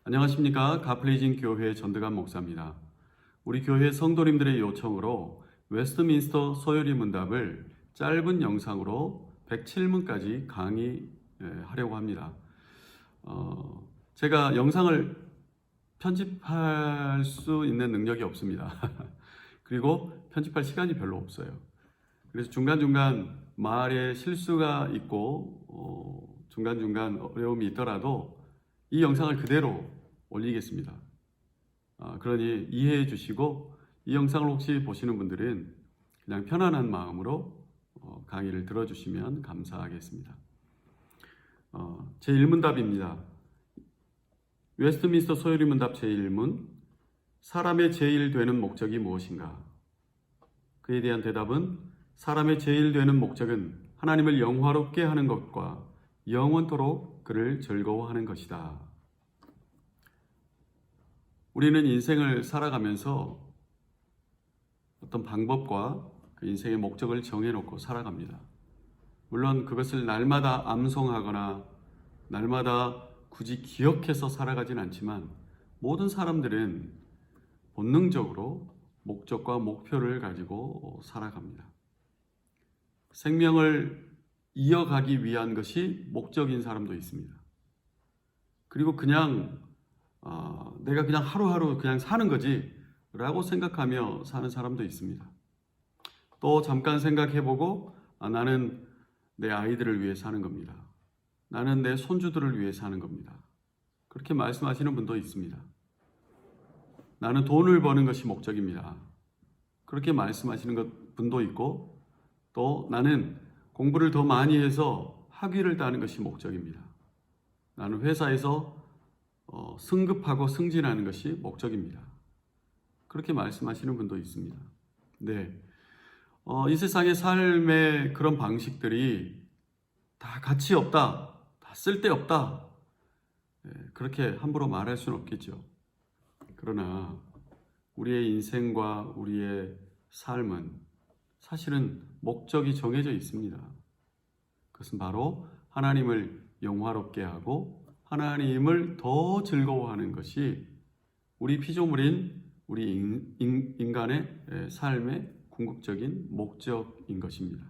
안녕하십니까. 가플리진 교회 전드간 목사입니다. 우리 교회 성도님들의 요청으로 웨스트민스터 소요리 문답을 짧은 영상으로 107문까지 강의하려고 합니다. 제가 영상을 편집할 수 있는 능력이 없습니다. 그리고 편집할 시간이 별로 없어요. 그래서 중간중간 말에 실수가 있고 중간중간 어려움이 있더라도 이 영상을 그대로 올리겠습니다. 그러니 이해해 주시고 이 영상을 혹시 보시는 분들은 그냥 편안한 마음으로 강의를 들어주시면 감사하겠습니다. 제1문답입니다. 웨스트민스터 소요리 문답 제1문, 사람의 제일 되는 목적이 무엇인가? 그에 대한 대답은 사람의 제일 되는 목적은 하나님을 영화롭게 하는 것과 영원토록 그를 즐거워하는 것이다. 우리는 인생을 살아가면서 어떤 방법과 그 인생의 목적을 정해놓고 살아갑니다. 물론 그것을 날마다 암송하거나 날마다 굳이 기억해서 살아가진 않지만 모든 사람들은 본능적으로 목적과 목표를 가지고 살아갑니다. 생명을 이어가기 위한 것이 목적인 사람도 있습니다. 그리고 그냥 내가 그냥 하루하루 그냥 사는 거지 라고 생각하며 사는 사람도 있습니다. 또 잠깐 생각해보고 나는 내 아이들을 위해 사는 겁니다. 나는 내 손주들을 위해 사는 겁니다. 그렇게 말씀하시는 분도 있습니다. 나는 돈을 버는 것이 목적입니다. 그렇게 말씀하시는 분도 있고, 또 나는 공부를 더 많이 해서 학위를 따는 것이 목적입니다. 나는 회사에서 승급하고 승진하는 것이 목적입니다. 그렇게 말씀하시는 분도 있습니다. 네, 이 세상의 삶의 그런 방식들이 다 가치 없다, 다 쓸데없다, 그렇게 함부로 말할 수는 없겠죠. 그러나 우리의 인생과 우리의 삶은 사실은 목적이 정해져 있습니다. 그것은 바로 하나님을 영화롭게 하고 하나님을 더 즐거워하는 것이 우리 피조물인 우리 인간의 삶의 궁극적인 목적인 것입니다.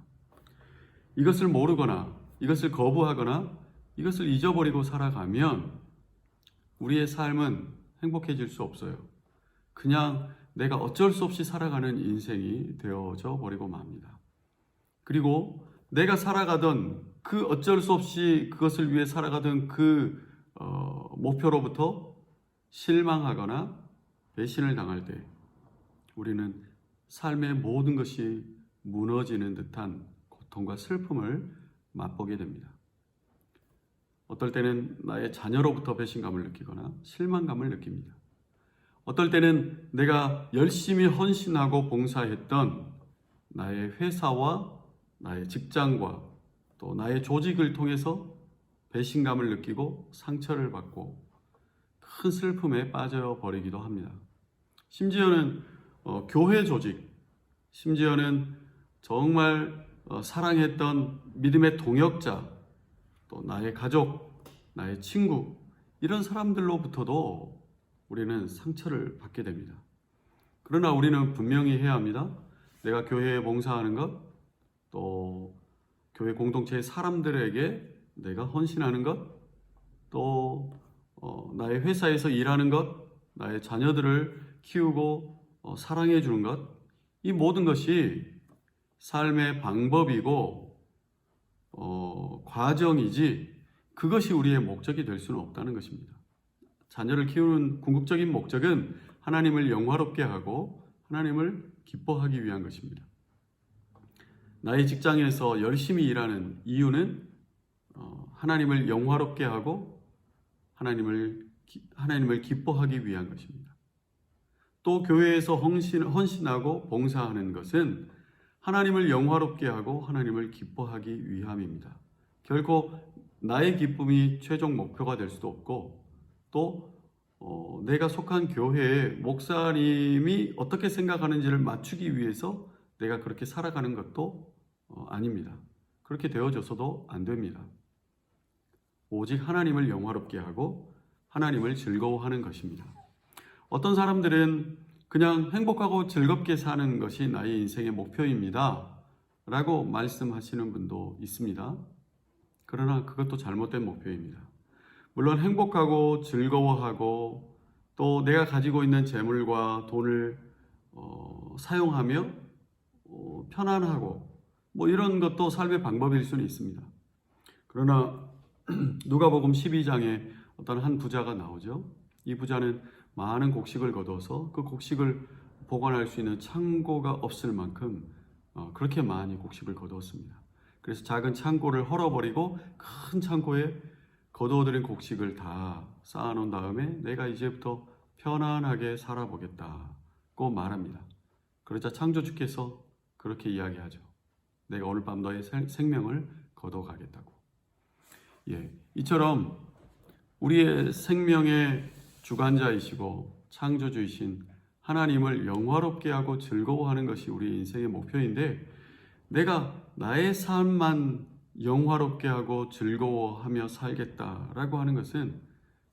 이것을 모르거나 이것을 거부하거나 이것을 잊어버리고 살아가면 우리의 삶은 행복해질 수 없어요. 그냥 내가 어쩔 수 없이 살아가는 인생이 되어져 버리고 맙니다. 그리고 내가 살아가던 그 어쩔 수 없이 그것을 위해 살아가던 그 목표로부터 실망하거나 배신을 당할 때 우리는 삶의 모든 것이 무너지는 듯한 고통과 슬픔을 맛보게 됩니다. 어떨 때는 나의 자녀로부터 배신감을 느끼거나 실망감을 느낍니다. 어떨 때는 내가 열심히 헌신하고 봉사했던 나의 회사와 나의 직장과 또 나의 조직을 통해서 배신감을 느끼고 상처를 받고 큰 슬픔에 빠져버리기도 합니다. 심지어는 교회 조직, 심지어는 정말 사랑했던 믿음의 동역자, 또 나의 가족, 나의 친구, 이런 사람들로부터도 우리는 상처를 받게 됩니다. 그러나 우리는 분명히 해야 합니다. 내가 교회에 봉사하는 것, 또 교회 공동체의 사람들에게 내가 헌신하는 것, 또 나의 회사에서 일하는 것, 나의 자녀들을 키우고 사랑해 주는 것, 이 모든 것이 삶의 방법이고 과정이지 그것이 우리의 목적이 될 수는 없다는 것입니다. 자녀를 키우는 궁극적인 목적은 하나님을 영화롭게 하고 하나님을 기뻐하기 위한 것입니다. 나의 직장에서 열심히 일하는 이유는 하나님을 영화롭게 하고 하나님을 기뻐하기 위한 것입니다. 또 교회에서 헌신하고 봉사하는 것은 하나님을 영화롭게 하고 하나님을 기뻐하기 위함입니다. 결코 나의 기쁨이 최종 목표가 될 수도 없고 또 내가 속한 교회의 목사님이 어떻게 생각하는지를 맞추기 위해서 내가 그렇게 살아가는 것도 아닙니다. 그렇게 되어져서도 안 됩니다. 오직 하나님을 영화롭게 하고 하나님을 즐거워하는 것입니다. 어떤 사람들은 그냥 행복하고 즐겁게 사는 것이 나의 인생의 목표입니다 라고 말씀하시는 분도 있습니다. 그러나 그것도 잘못된 목표입니다. 물론 행복하고 즐거워하고 또 내가 가지고 있는 재물과 돈을 사용하며 편안하고 이런 것도 삶의 방법일 수는 있습니다. 그러나 누가복음 12장에 어떤 한 부자가 나오죠. 이 부자는 많은 곡식을 거둬서 그 곡식을 보관할 수 있는 창고가 없을 만큼 그렇게 많이 곡식을 거두었습니다. 그래서 작은 창고를 헐어버리고 큰 창고에 거두어들인 곡식을 다 쌓아놓은 다음에 내가 이제부터 편안하게 살아보겠다고 말합니다. 그러자 창조주께서 그렇게 이야기하죠. 내가 오늘 밤 너의 생명을 거둬가겠다고. 이처럼 우리의 생명의 주관자이시고 창조주이신 하나님을 영화롭게 하고 즐거워하는 것이 우리 인생의 목표인데, 내가 나의 삶만 영화롭게 하고 즐거워하며 살겠다라고 하는 것은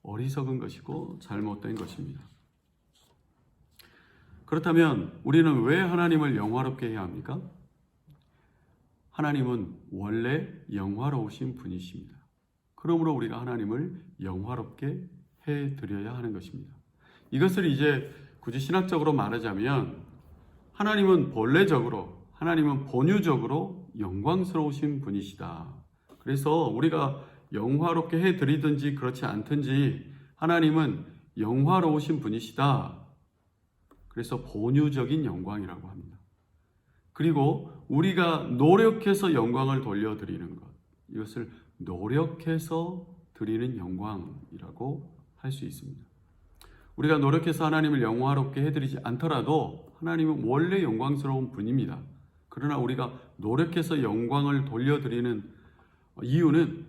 어리석은 것이고 잘못된 것입니다. 그렇다면 우리는 왜 하나님을 영화롭게 해야 합니까? 하나님은 원래 영화로우신 분이십니다. 그러므로 우리가 하나님을 영화롭게 해드려야 하는 것입니다. 이것을 이제 굳이 신학적으로 말하자면 하나님은 본유적으로 영광스러우신 분이시다. 그래서 우리가 영화롭게 해드리든지 그렇지 않든지 하나님은 영화로우신 분이시다. 그래서 본유적인 영광이라고 합니다. 그리고 우리가 노력해서 영광을 돌려드리는 것, 이것을 노력해서 드리는 영광이라고 할 수 있습니다. 우리가 노력해서 하나님을 영화롭게 해드리지 않더라도 하나님은 원래 영광스러운 분입니다. 그러나 우리가 노력해서 영광을 돌려드리는 이유는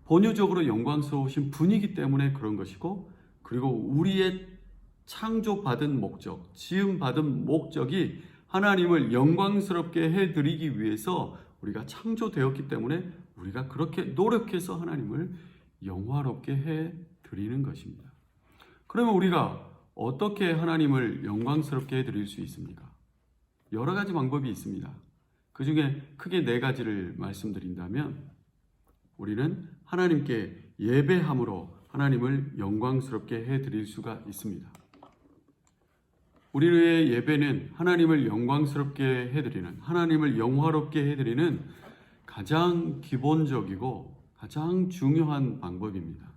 본유적으로 영광스러우신 분이기 때문에 그런 것이고, 그리고 우리의 창조받은 목적, 지음받은 목적이 하나님을 영광스럽게 해드리기 위해서 우리가 창조되었기 때문에 우리가 그렇게 노력해서 하나님을 영화롭게 해드리는 것입니다. 그러면 우리가 어떻게 하나님을 영광스럽게 해드릴 수 있습니까? 여러 가지 방법이 있습니다. 그 중에 크게 4가지를 말씀드린다면, 우리는 하나님께 예배함으로 하나님을 영광스럽게 해드릴 수가 있습니다. 우리의 예배는 하나님을 영광스럽게 해드리는, 하나님을 영화롭게 해드리는 가장 기본적이고 가장 중요한 방법입니다.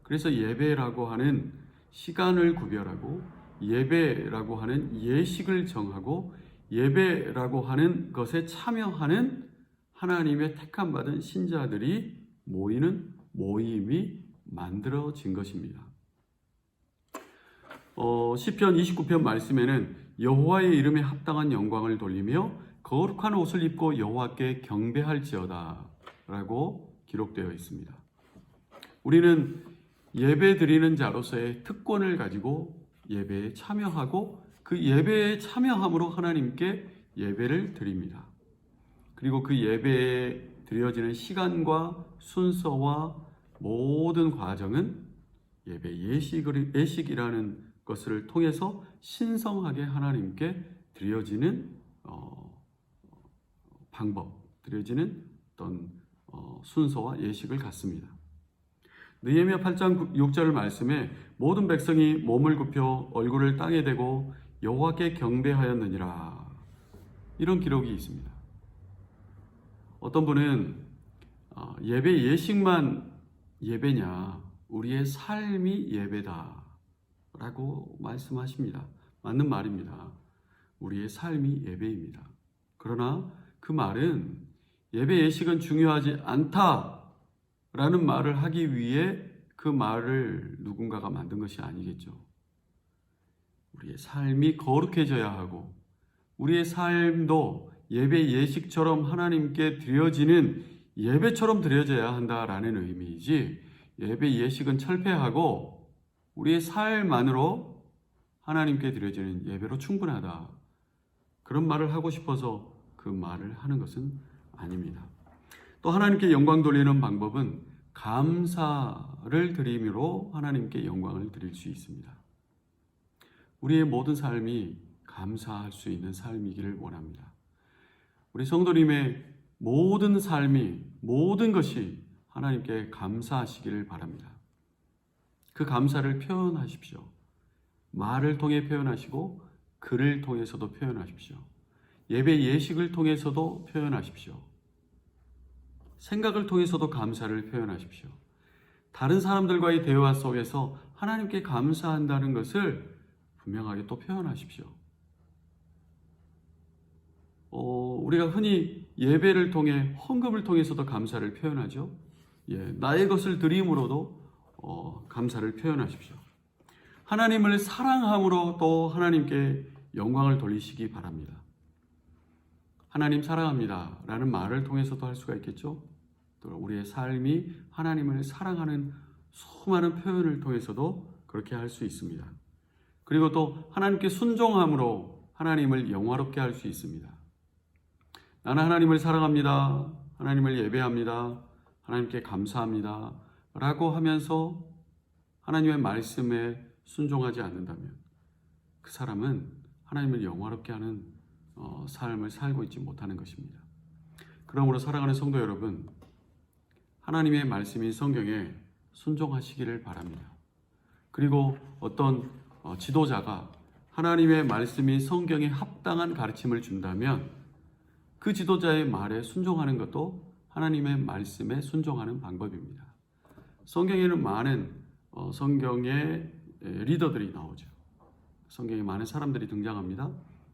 그래서 예배라고 하는 시간을 구별하고, 예배라고 하는 예식을 정하고, 예배라고 하는 것에 참여하는 하나님의 택함받은 신자들이 모이는 모임이 만들어진 것입니다. 시편 29편 말씀에는 여호와의 이름에 합당한 영광을 돌리며 거룩한 옷을 입고 여호와께 경배할지어다 라고 기록되어 있습니다. 우리는 예배 드리는 자로서의 특권을 가지고 예배에 참여하고, 그 예배에 참여함으로 하나님께 예배를 드립니다. 그리고 그 예배에 드려지는 시간과 순서와 모든 과정은 예배 예식이라는 것을 통해서 신성하게 하나님께 드려지는 방법, 드려지는 어떤 순서와 예식을 갖습니다. 느헤미야 8장 6절 말씀에 모든 백성이 몸을 굽혀 얼굴을 땅에 대고 여호와께 경배하였느니라, 이런 기록이 있습니다. 어떤 분은 예배 예식만 예배냐, 우리의 삶이 예배다 라고 말씀하십니다. 맞는 말입니다. 우리의 삶이 예배입니다. 그러나 그 말은 예배 예식은 중요하지 않다라는 말을 하기 위해 그 말을 누군가가 만든 것이 아니겠죠. 우리의 삶이 거룩해져야 하고, 우리의 삶도 예배 예식처럼 하나님께 드려지는 예배처럼 드려져야 한다라는 의미이지, 예배 예식은 철폐하고 우리의 삶만으로 하나님께 드려지는 예배로 충분하다, 그런 말을 하고 싶어서 그 말을 하는 것은 아닙니다. 또 하나님께 영광 돌리는 방법은 감사를 드림으로 하나님께 영광을 드릴 수 있습니다. 우리의 모든 삶이 감사할 수 있는 삶이기를 원합니다. 우리 성도님의 모든 삶이, 모든 것이 하나님께 감사하시기를 바랍니다. 그 감사를 표현하십시오. 말을 통해 표현하시고 글을 통해서도 표현하십시오. 예배 예식을 통해서도 표현하십시오. 생각을 통해서도 감사를 표현하십시오. 다른 사람들과의 대화 속에서 하나님께 감사한다는 것을 분명하게 또 표현하십시오. 우리가 흔히 예배를 통해 헌금을 통해서도 감사를 표현하죠. 나의 것을 드림으로도 감사를 표현하십시오. 하나님을 사랑함으로 또 하나님께 영광을 돌리시기 바랍니다. 하나님 사랑합니다 라는 말을 통해서도 할 수가 있겠죠. 또 우리의 삶이 하나님을 사랑하는 수많은 표현을 통해서도 그렇게 할 수 있습니다. 그리고 또 하나님께 순종함으로 하나님을 영화롭게 할 수 있습니다. 나는 하나님을 사랑합니다. 하나님을 예배합니다. 하나님께 감사합니다 라고 하면서 하나님의 말씀에 순종하지 않는다면 그 사람은 하나님을 영화롭게 하는 삶을 살고 있지 못하는 것입니다. 그러므로 사랑하는 성도 여러분, 하나님의 말씀인 성경에 순종하시기를 바랍니다. 그리고 어떤 지도자가 하나님의 말씀인 성경에 합당한 가르침을 준다면 그 지도자의 말에 순종하는 것도 하나님의 말씀에 순종하는 방법입니다. 성경에는 많은 성경의 리더들이 나오죠. 성경에 많은 사람들이 등장합니다.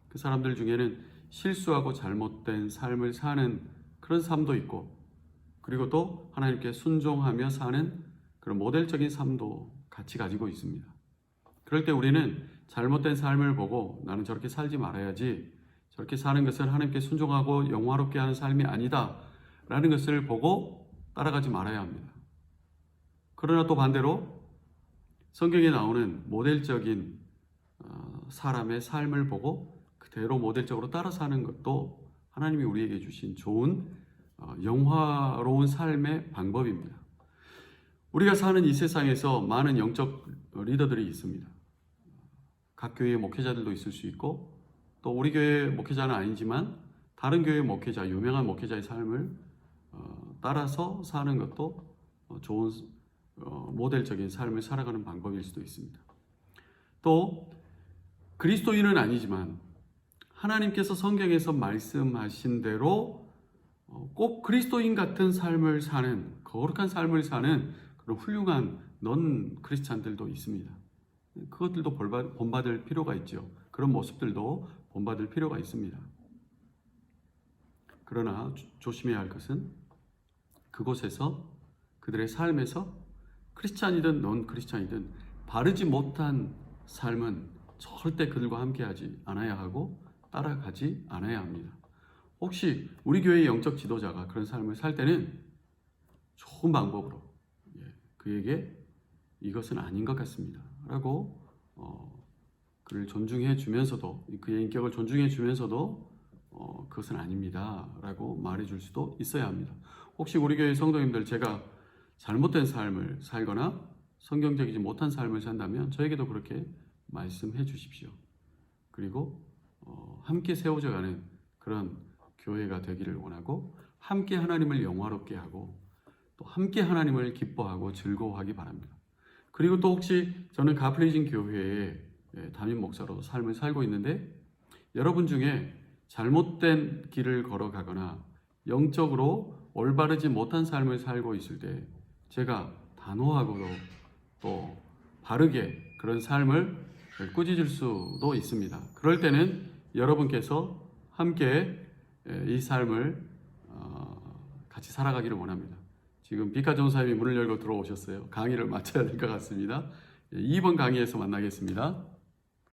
그 사람들 중에는 실수하고 잘못된 삶을 사는 그런 삶도 있고, 그리고 또 하나님께 순종하며 사는 그런 모델적인 삶도 같이 가지고 있습니다. 그럴 때 우리는 잘못된 삶을 보고 나는 저렇게 살지 말아야지, 저렇게 사는 것은 하나님께 순종하고 영화롭게 하는 삶이 아니다 라는 것을 보고 따라가지 말아야 합니다. 그러나 또 반대로 성경에 나오는 모델적인 사람의 삶을 보고 그대로 모델적으로 따라 사는 것도 하나님이 우리에게 주신 좋은 영화로운 삶의 방법입니다. 우리가 사는 이 세상에서 많은 영적 리더들이 있습니다. 각 교회의 목회자들도 있을 수 있고, 또 우리 교회 목회자는 아니지만 다른 교회 목회자, 유명한 목회자의 삶을 따라서 사는 것도 좋은 모델적인 삶을 살아가는 방법일 수도 있습니다. 또 그리스도인은 아니지만 하나님께서 성경에서 말씀하신 대로 꼭 그리스도인 같은 삶을 사는, 거룩한 삶을 사는 그런 훌륭한 넌 크리스찬들도 있습니다. 그것들도 본받을 필요가 있죠. 그런 모습들도 본받을 필요가 있습니다. 그러나 조심해야 할 것은 그곳에서, 그들의 삶에서 크리스찬이든 넌 크리스찬이든 바르지 못한 삶은 절대 그들과 함께하지 않아야 하고 따라가지 않아야 합니다. 혹시 우리 교회의 영적 지도자가 그런 삶을 살 때는 좋은 방법으로 그에게 이것은 아닌 것 같습니다 라고 그를 존중해 주면서도, 그의 인격을 존중해 주면서도 그것은 아닙니다 라고 말해 줄 수도 있어야 합니다. 혹시 우리 교회 성도님들, 제가 잘못된 삶을 살거나 성경적이지 못한 삶을 산다면 저에게도 그렇게 말씀해 주십시오. 그리고 함께 세워져가는 그런 교회가 되기를 원하고, 함께 하나님을 영화롭게 하고 또 함께 하나님을 기뻐하고 즐거워하기 바랍니다. 그리고 또 혹시 저는 가플리진 교회의 담임 목사로 삶을 살고 있는데, 여러분 중에 잘못된 길을 걸어가거나 영적으로 올바르지 못한 삶을 살고 있을 때 제가 단호하고도 또 바르게 그런 삶을 꾸짖을 수도 있습니다. 그럴 때는 여러분께서 함께 이 삶을 같이 살아가기를 원합니다. 지금 비카 전사님이 문을 열고 들어오셨어요. 강의를 마쳐야 될 것 같습니다. 2번 강의에서 만나겠습니다.